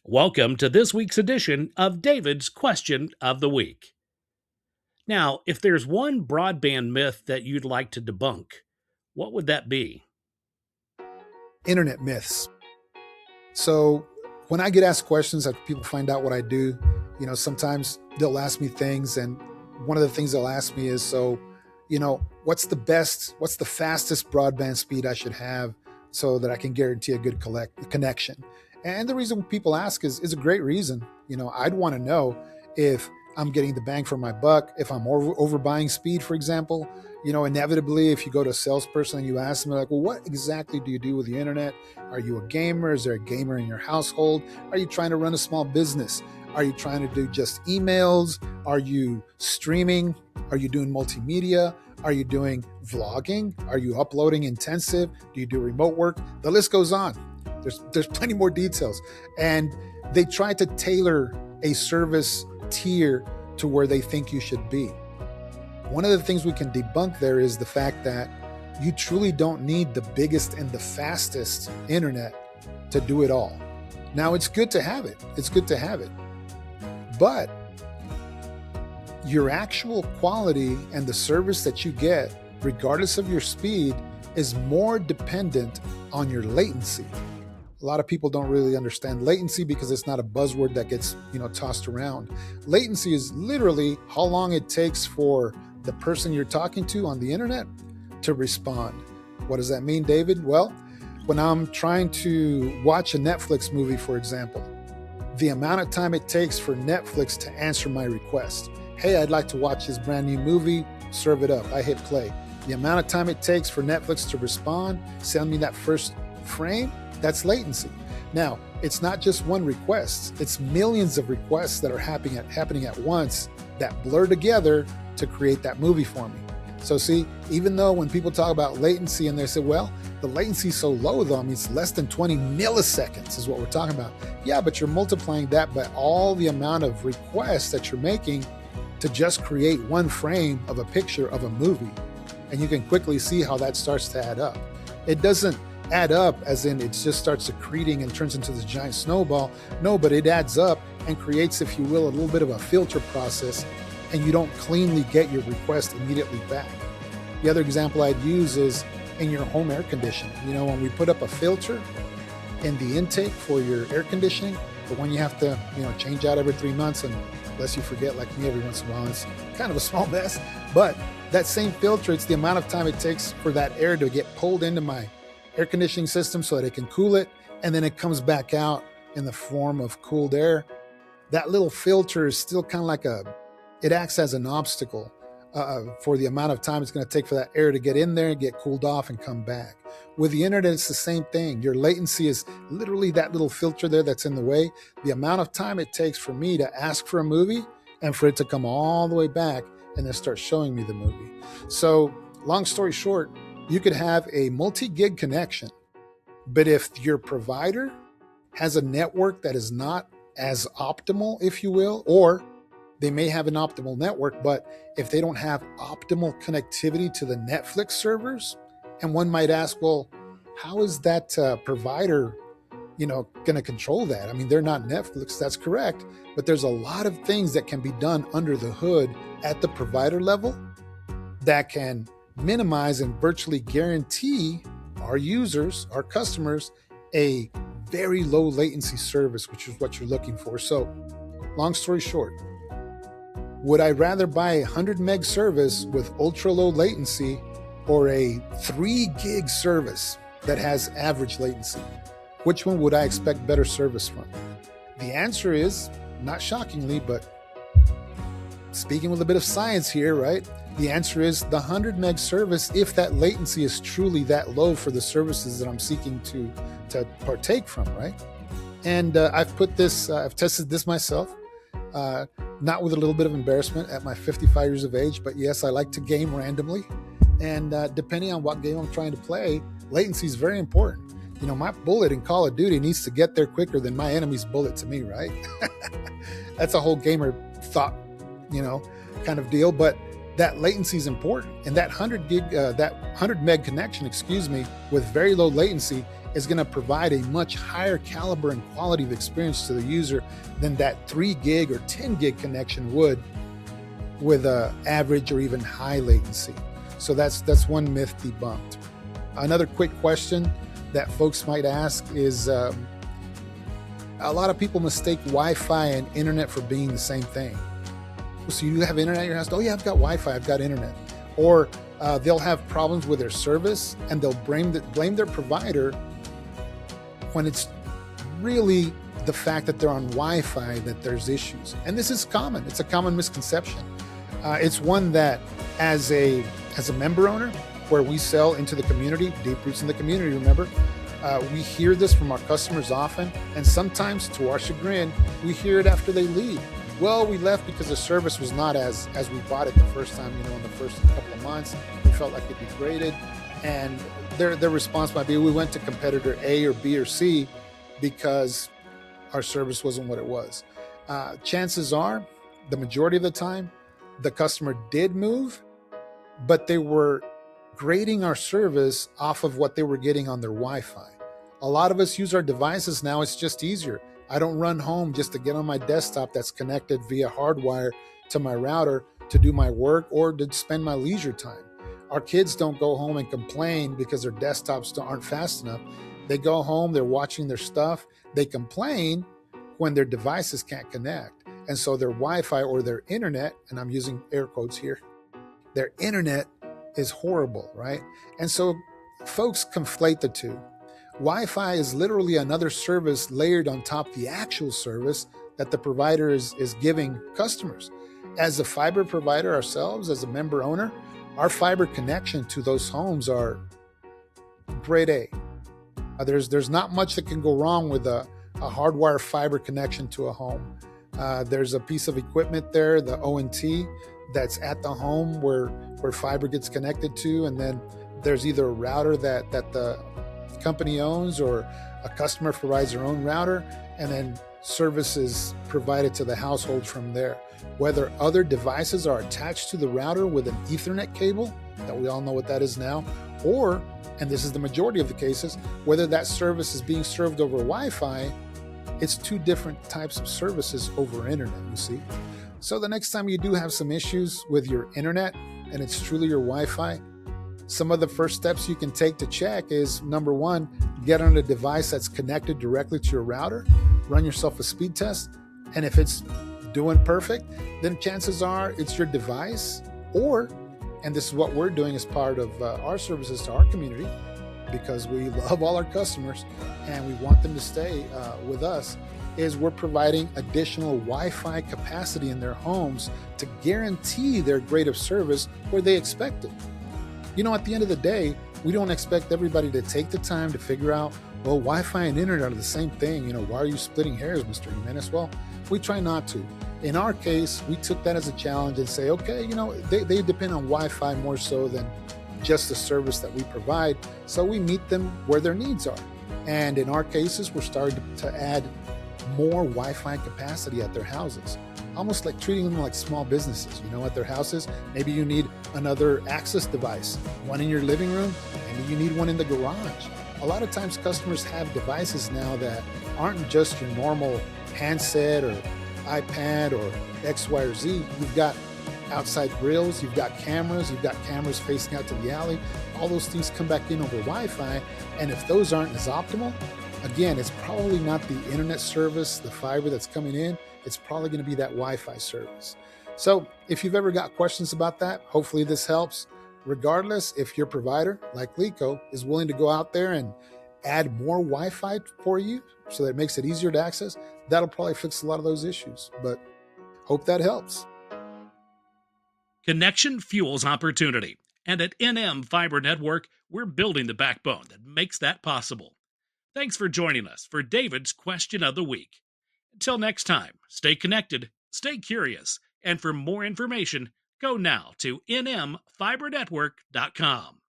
Welcome to this week's edition of David's Question of the Week. Now, if there's one broadband myth that you'd like to debunk, what would that be? Internet myths. So when I get asked questions after people find out what I do, sometimes they'll ask me things. And one of the things they'll ask me is, what's the fastest broadband speed I should have so that I can guarantee a good connection? And the reason people ask is a great reason. I'd want to know if I'm getting the bang for my buck, if I'm overbuying speed, for example. Inevitably, if you go to a salesperson and you ask them, like, well, what exactly do you do with the internet? Are you a gamer? Is there a gamer in your household? Are you trying to run a small business? Are you trying to do just emails? Are you streaming? Are you doing multimedia? Are you doing vlogging? Are you uploading intensive? Do you do remote work? The list goes on. There's plenty more details. And they try to tailor a service tier to where they think you should be. One of the things we can debunk there is the fact that you truly don't need the biggest and the fastest internet to do it all. Now, it's good to have it. But your actual quality and the service that you get, regardless of your speed, is more dependent on your latency. A lot of people don't really understand latency because it's not a buzzword that gets, tossed around. Latency is literally how long it takes for the person you're talking to on the internet to respond. What does that mean, David? Well, when I'm trying to watch a Netflix movie, for example, the amount of time it takes for Netflix to answer my request. Hey, I'd like to watch this brand new movie, serve it up. I hit play. The amount of time it takes for Netflix to respond, send me that first frame, that's latency. Now, it's not just one request. It's millions of requests that are happening at once that blur together to create that movie for me. So see, even though when people talk about latency and they say, well, the latency is so low though, I mean, it's less than 20 milliseconds is what we're talking about. Yeah, but you're multiplying that by all the amount of requests that you're making to just create one frame of a picture of a movie. And you can quickly see how that starts to add up. It doesn't add up as in it just starts accreting and turns into this giant snowball. No, but it adds up and creates, if you will, a little bit of a filter process, and you don't cleanly get your request immediately back. The other example I'd use is in your home air conditioning. When we put up a filter in the intake for your air conditioning, but when you have to, change out every 3 months, and unless you forget like me every once in a while, it's kind of a small mess. But that same filter, it's the amount of time it takes for that air to get pulled into my air conditioning system so that it can cool it, and then it comes back out in the form of cooled air. That little filter is still kind of like it acts as an obstacle for the amount of time it's going to take for that air to get in there and get cooled off and come back. With the internet, it's the same thing. Your latency is literally that little filter there that's in the way. The amount of time it takes for me to ask for a movie and for it to come all the way back and then start showing me the movie. So long story short, you could have a multi-gig connection, but if your provider has a network that is not as optimal, if you will, or they may have an optimal network, but if they don't have optimal connectivity to the Netflix servers, and one might ask, well, how is that provider, going to control that? I mean, they're not Netflix, that's correct, but there's a lot of things that can be done under the hood at the provider level that can minimize and virtually guarantee our users, our customers, a very low latency service, which is what you're looking for. So long story short, would I rather buy a 100 meg service with ultra low latency or a 3 gig service that has average latency? Which one would I expect better service from? The answer is, not shockingly, but speaking with a bit of science here, right? The answer is the 100 meg service if that latency is truly that low for the services that I'm seeking to partake from, right? And I've tested this myself, not with a little bit of embarrassment at my 55 years of age, but yes, I like to game randomly. And depending on what game I'm trying to play, latency is very important. My bullet in Call of Duty needs to get there quicker than my enemy's bullet to me, right? That's a whole gamer thought, kind of deal. But that latency is important. And that 100 meg connection, with very low latency is going to provide a much higher caliber and quality of experience to the user than that 3 gig or 10 gig connection would with a average or even high latency. So that's one myth debunked. Another quick question that folks might ask is a lot of people mistake Wi-Fi and internet for being the same thing. So you have internet at your house? Oh yeah, I've got Wi-Fi, I've got internet. Or they'll have problems with their service and they'll blame their provider when it's really the fact that they're on Wi-Fi that there's issues. And this is common. It's a common misconception. It's one that as a member owner, where we sell into the community, deep roots in the community, remember, we hear this from our customers often, and sometimes to our chagrin, we hear it after they leave. Well, we left because the service was not as we bought it the first time, in the first couple of months. We felt like it degraded. And their response might be, we went to competitor A or B or C because our service wasn't what it was. Chances are, the majority of the time, the customer did move, but they were grading our service off of what they were getting on their Wi-Fi. A lot of us use our devices now. It's just easier. I don't run home just to get on my desktop that's connected via hardwire to my router to do my work or to spend my leisure time. Our kids don't go home and complain because their desktops aren't fast enough. They go home, they're watching their stuff. They complain when their devices can't connect. And so their Wi-Fi or their internet, and I'm using air quotes here, their internet is horrible, right? And so folks conflate the two. Wi-Fi is literally another service layered on top of the actual service that the provider is giving customers. As a fiber provider ourselves, as a member owner, our fiber connection to those homes are grade A. There's not much that can go wrong with a hardwire fiber connection to a home. There's a piece of equipment there, the ONT, that's at the home where fiber gets connected to, and then there's either a router that the company owns or a customer provides their own router, and then services provided to the household from there. Whether other devices are attached to the router with an Ethernet cable, that we all know what that is now, or, and this is the majority of the cases, whether that service is being served over Wi-Fi, it's two different types of services over internet, you see. So the next time you do have some issues with your internet and it's truly your Wi-Fi, some of the first steps you can take to check is, number one, get on a device that's connected directly to your router, run yourself a speed test, and if it's doing perfect, then chances are it's your device, or, and this is what we're doing as part of our services to our community, because we love all our customers and we want them to stay with us, is we're providing additional Wi-Fi capacity in their homes to guarantee their grade of service where they expect it. At the end of the day, we don't expect everybody to take the time to figure out, well, Wi-Fi and internet are the same thing. Why are you splitting hairs, Mr. Jimenez? Well, we try not to. In our case, we took that as a challenge and say, okay, they depend on Wi-Fi more so than just the service that we provide. So we meet them where their needs are. And in our cases, we're starting to add more Wi-Fi capacity at their houses, almost like treating them like small businesses, at their houses. Maybe you need another access device, one in your living room, maybe you need one in the garage. A lot of times customers have devices now that aren't just your normal handset or iPad or X, Y, or Z. You've got outside grills, you've got cameras facing out to the alley. All those things come back in over Wi-Fi, and if those aren't as optimal, again, it's probably not the internet service, the fiber that's coming in. It's probably going to be that Wi-Fi service. So if you've ever got questions about that, hopefully this helps. Regardless, if your provider, like Lico, is willing to go out there and add more Wi-Fi for you so that it makes it easier to access, that'll probably fix a lot of those issues. But hope that helps. Connection fuels opportunity. And at NM Fiber Network, we're building the backbone that makes that possible. Thanks for joining us for David's Question of the Week. Until next time, stay connected, stay curious, and for more information, go now to nmfibernetwork.com.